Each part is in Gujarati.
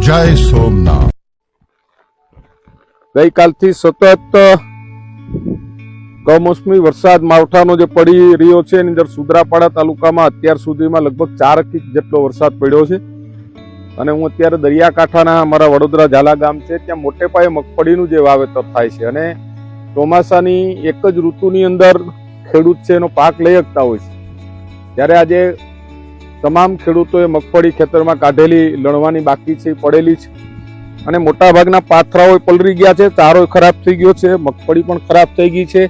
જય સોમનાથ। ગઈકાલથી સતત કમોસમી વરસાદ માવઠાનો જે પડી રહ્યો છે એની અંદર સુદ્રાપાડા તાલુકામાં અત્યાર સુધીમાં લગભગ 4 ઇંચ જેટલો વરસાદ પડ્યો છે અને હું અત્યારે દરિયાકાંઠાના અમારા વડોદરા ઝાલા ગામ છે ત્યાં મોટે પાયે મગફળીનું જે વાવેતર થાય છે અને ચોમાસાની એક જ ઋતુની અંદર ખેડૂત છે એનો પાક લઈ શકતા હોય છે। ત્યારે આજે તમામ ખેડૂતોએ મગફળી ખેતરમાં કાઢેલી લણવાની બાકી છે, પડેલી છે અને મોટા ભાગના પાથરાઓ પલળી ગયા છે, ચારો ખરાબ થઈ ગયો છે, મગફળી પણ ખરાબ થઈ ગઈ છે।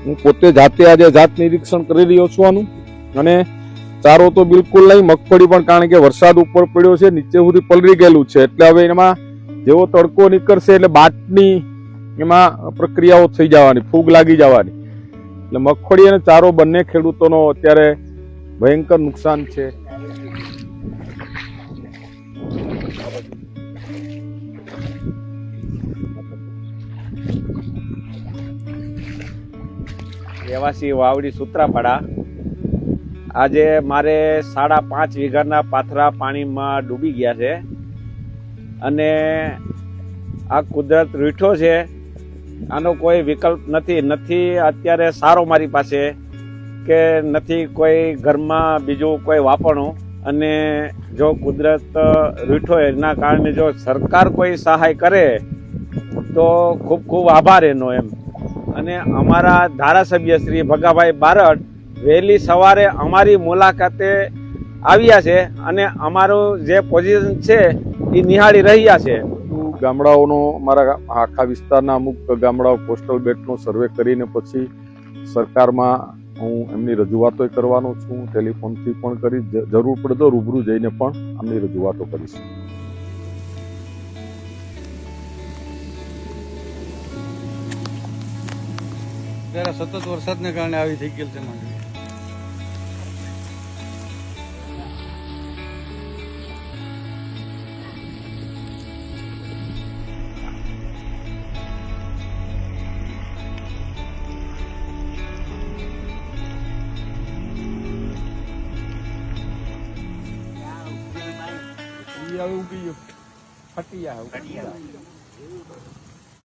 હું પોતે જાતે આજે જાત નિરીક્ષણ કરી રહ્યો છું આનું અને ચારો તો બિલકુલ નહીં, મગફળી પણ કારણ કે વરસાદ ઉપર પડ્યો છે નીચે સુધી પલળી ગયેલું છે એટલે હવે એમાં જેવો તડકો નીકળશે એટલે બાટની એમાં પ્રક્રિયાઓ થઈ જવાની, ફૂગ લાગી જવાની એટલે મગફળી અને ચારો બંને ખેડૂતોનો અત્યારે ભયંકર નુકસાન છે। રહેવાસી વાવડી સુત્રાપાડા। આજે મારે 5.5 વીઘાના પાથરા પાણીમાં ડૂબી ગયા છે અને આ કુદરત રૂઠો છે, આનો કોઈ વિકલ્પ નથી અત્યારે સારો મારી પાસે કે નથી કોઈ ઘરમાં બીજું કોઈ વાપરણું અને જો કુદરત રૂઠો એના કારણે જો સરકાર કોઈ સહાય કરે તો ખૂબ ખૂબ આભાર એનો એમ। અને અમારા ધારાસભ્ય શ્રી ભગાભાઈ બારડ વહેલી સવારે અમારી મુલાકાતે આવ્યા છે અને અમારું જે પોઝિશન છે એ નિહાળી રહ્યા છે। ગામડાઓનો અમારા આખા વિસ્તારના અમુક ગામડાઓ પોસ્ટલ બેટનો સર્વે કરીને પછી સરકારમાં હું એમની રજૂઆતો કરવાનો છું, ટેલિફોનથી પણ કરી, જરૂર પડે તો રૂબરૂ જઈને પણ એમની રજૂઆતો કરીશ। ત્યારે સતત વરસાદને કારણે આવી થઈ ગયેલ છે માંડવી। ઉગી ગયો, ફટી જાય।